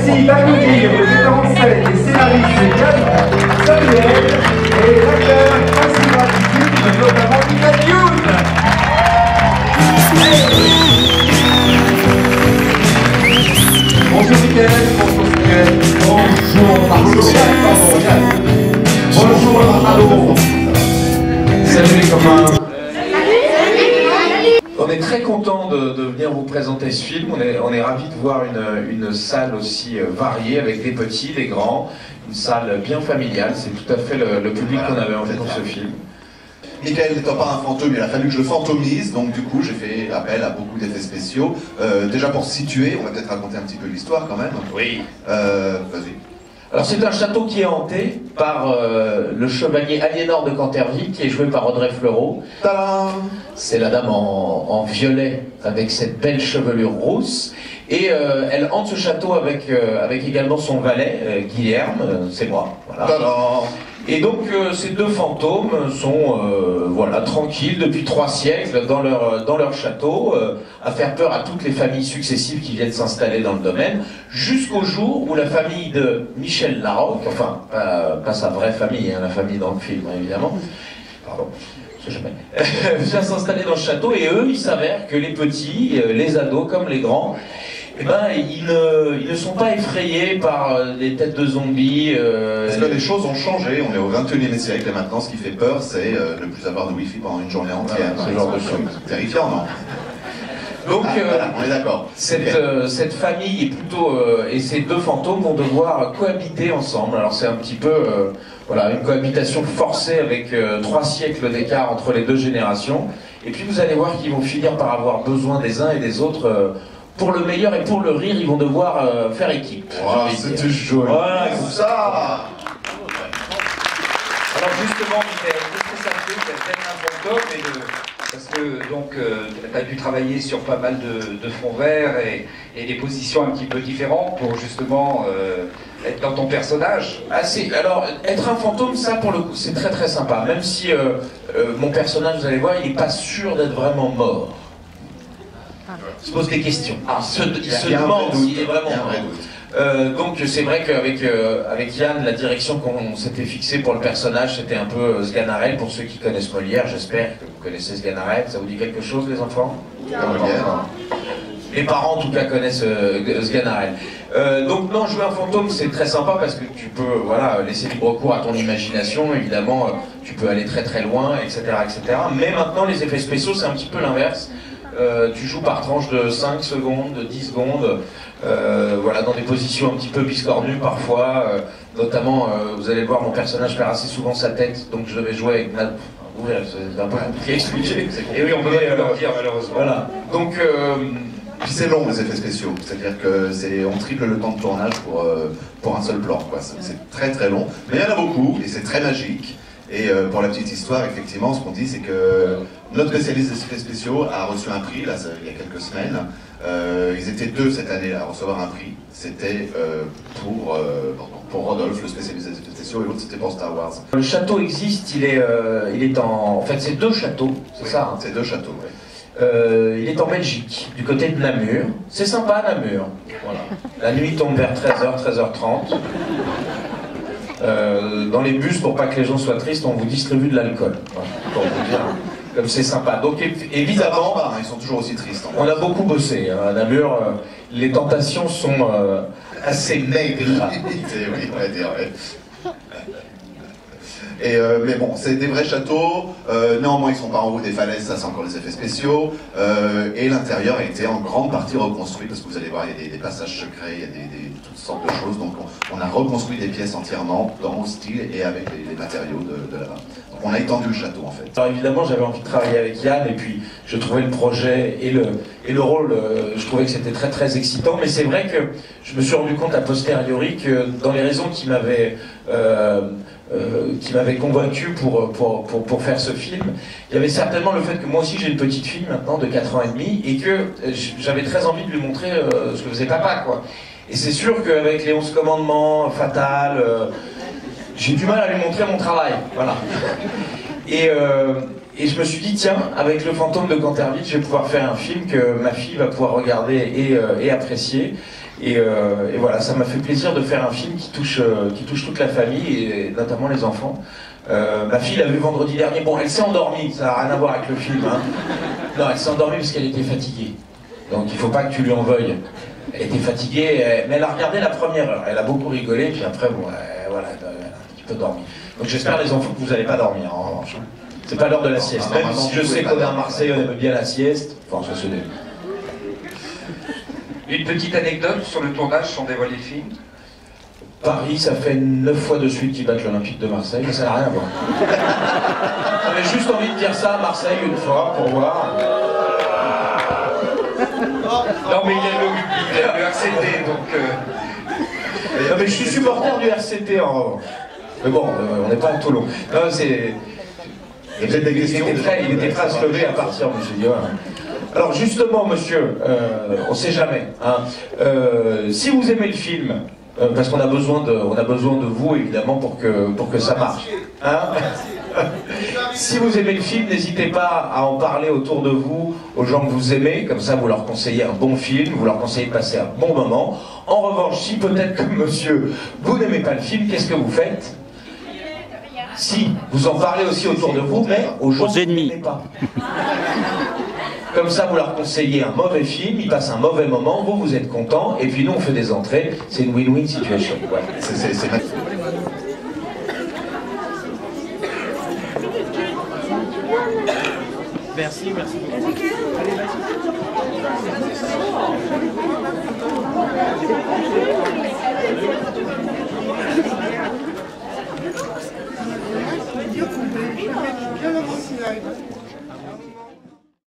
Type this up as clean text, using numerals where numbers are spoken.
Voici d'applaudir le metteur en scène et scénariste Yann Samuel et l'acteur principal du film, notamment Michael Youn. Bonjour Michael, bonjour Samuel, bonjour Yann. Bonjour Arnaud. Salut les copains. On est très content de venir vous présenter ce film. On est ravis de voir une salle aussi variée avec des petits, des grands, une salle bien familiale. C'est tout à fait le public qu'on avait envie pour ce film. Michael n'étant pas un fantôme, il a fallu que je le fantomise, donc du coup j'ai fait appel à beaucoup d'effets spéciaux. Déjà pour se situer, on va peut-être raconter un petit peu l'histoire quand même. Oui. Vas-y. Alors c'est un château qui est hanté par le chevalier Aliénor de Canterville, qui est joué par Audrey Fleurot. C'est la dame en violet avec cette belle chevelure rousse. Et elle hante ce château avec également son valet, Guilherme, c'est moi. Voilà. Et donc ces deux fantômes sont voilà, tranquilles depuis 3 siècles dans leur château, à faire peur à toutes les familles successives qui viennent s'installer dans le domaine, jusqu'au jour où la famille de Michel Larocque, enfin pas sa vraie famille, hein, la famille dans le film hein, évidemment, pardon, je sais jamais, vient s'installer dans le château, et eux, il s'avère que les petits, les ados comme les grands, eh ben, ils ne sont pas effrayés par des têtes de zombies. Parce que les choses ont changé, on est au 21e siècle et maintenant ce qui fait peur c'est ne plus avoir de wifi pendant une journée entière. Ce genre de choses. Terrifiant, non? Donc, voilà, on est d'accord. Cette famille est plutôt et ces deux fantômes vont devoir cohabiter ensemble. Alors c'est un petit peu voilà, une cohabitation forcée avec 3 siècles d'écart entre les deux générations. Et puis vous allez voir qu'ils vont finir par avoir besoin des uns et des autres. Pour le meilleur et pour le rire, ils vont devoir faire équipe. Wow, c'était joli. Voilà, comme ça. Alors justement, Michael, qu'est-ce que ça fait d'être un fantôme parce que donc tu as dû travailler sur pas mal de fonds verts et des positions un petit peu différentes pour justement être dans ton personnage. Alors, être un fantôme, ça pour le coup, c'est très très sympa. Même si mon personnage, vous allez voir, il n'est pas sûr d'être vraiment mort. Il se pose des questions. Il se demande s'il est vraiment mort. Donc c'est vrai qu'avec Yann, la direction qu'on s'était fixée pour le personnage, c'était un peu Sganarelle. Pour ceux qui connaissent Molière, j'espère que vous connaissez Sganarelle. Ça vous dit quelque chose, les enfants? Les parents, en tout cas, connaissent Sganarelle. Donc non, jouer un fantôme, c'est très sympa parce que tu peux voilà, laisser libre cours à ton imagination. Évidemment, tu peux aller très très loin, etc., etc. Mais maintenant, les effets spéciaux, c'est un petit peu l'inverse. Tu joues par tranche de 5 secondes, de 10 secondes, voilà, dans des positions un petit peu biscornues parfois, notamment, vous allez voir, mon personnage perd assez souvent sa tête, donc je devais jouer avec c'est un peu compliqué à expliquer. Et oui, on peut pas leur dire malheureusement. Voilà, donc... Puis c'est long les effets spéciaux, c'est-à-dire que on triple le temps de tournage pour un seul plan, quoi. C'est très très long, mais il y en a beaucoup, et c'est très magique. Et pour la petite histoire, effectivement, ce qu'on dit, c'est que notre spécialiste des effets spéciaux a reçu un prix, là, il y a quelques semaines. Ils étaient 2 cette année à recevoir un prix. C'était pour Rodolphe, le spécialiste des effets spéciaux, et l'autre c'était pour Star Wars. Le château existe, il est en fait, c'est 2 châteaux, c'est ça hein. C'est 2 châteaux, oui. Il est en Belgique, du côté de Namur. C'est sympa, Namur. Voilà. La nuit tombe vers 13h, 13h30. Dans les bus, pour pas que les gens soient tristes, on vous distribue de l'alcool. Voilà, pour vous dire, comme c'est sympa. Donc évidemment, pas, hein, ils sont toujours aussi tristes. On a beaucoup bossé. Hein. À Namur, les tentations sont assez maigres. Oui, on va dire, oui. Mais bon, c'est des vrais châteaux, néanmoins ils sont pas en haut des falaises, ça c'est encore les effets spéciaux, et l'intérieur a été en grande partie reconstruit, parce que vous allez voir, il y a des passages secrets, il y a toutes sortes de choses, donc on a reconstruit des pièces entièrement dans le style et avec les matériaux de là-bas. Donc on a étendu le château en fait. Alors évidemment j'avais envie de travailler avec Yann, et puis je trouvais le projet et le rôle, je trouvais que c'était très très excitant, mais c'est vrai que je me suis rendu compte a posteriori que dans les raisons qui m'avaient convaincu pour faire ce film, il y avait certainement le fait que moi aussi j'ai une petite fille maintenant de 4 ans et demi et que j'avais très envie de lui montrer ce que faisait papa, quoi. Et c'est sûr qu'avec les 11 commandements, Fatal, j'ai du mal à lui montrer mon travail, voilà. Et je me suis dit, tiens, avec le fantôme de Canterville, je vais pouvoir faire un film que ma fille va pouvoir regarder et apprécier. Et voilà, ça m'a fait plaisir de faire un film qui touche toute la famille, et notamment les enfants. Ma fille l'a vu vendredi dernier. Bon, elle s'est endormie, ça n'a rien à voir avec le film. Hein. Non, elle s'est endormie parce qu'elle était fatiguée. Donc il ne faut pas que tu lui en veuilles. Elle était fatiguée, mais elle a regardé la première heure. Elle a beaucoup rigolé, puis après, bon, voilà, elle a un petit peu dormi. Donc j'espère, les enfants, que vous n'allez pas dormir, en revanche. C'est pas l'heure de la sieste. Même si je sais qu'on est à Marseille, on aime bien la sieste. Enfin, ça se dit. Une petite anecdote sur le tournage sans dévoiler le film. Paris, ça fait 9 fois de suite qu'ils battent l'Olympique de Marseille, mais ça n'a rien à voir. J'avais juste envie de dire ça à Marseille une fois, pour voir. Non mais il a le RCT, donc... Non mais je suis supporter du RCT en revanche. Mais bon, on n'est pas à Toulon. Non, c'est... Il était prêt à se lever à partir, je me suis dit, ouais. Alors justement, monsieur, on ne sait jamais. Hein, si vous aimez le film, parce qu'on a besoin de vous, évidemment, pour que ça marche. Hein, si vous aimez le film, n'hésitez pas à en parler autour de vous, aux gens que vous aimez, comme ça vous leur conseillez un bon film, vous leur conseillez de passer un bon moment. En revanche, si peut-être comme monsieur, vous n'aimez pas le film, qu'est-ce que vous faites? Si, vous en parlez aussi autour de vous, mais aux gens que vous n'aimez pas. Comme ça, vous leur conseillez un mauvais film, ils passent un mauvais moment, vous êtes content, et puis nous, on fait des entrées. C'est une win-win situation. Ouais. C'est magnifique. Merci, merci beaucoup. Allez,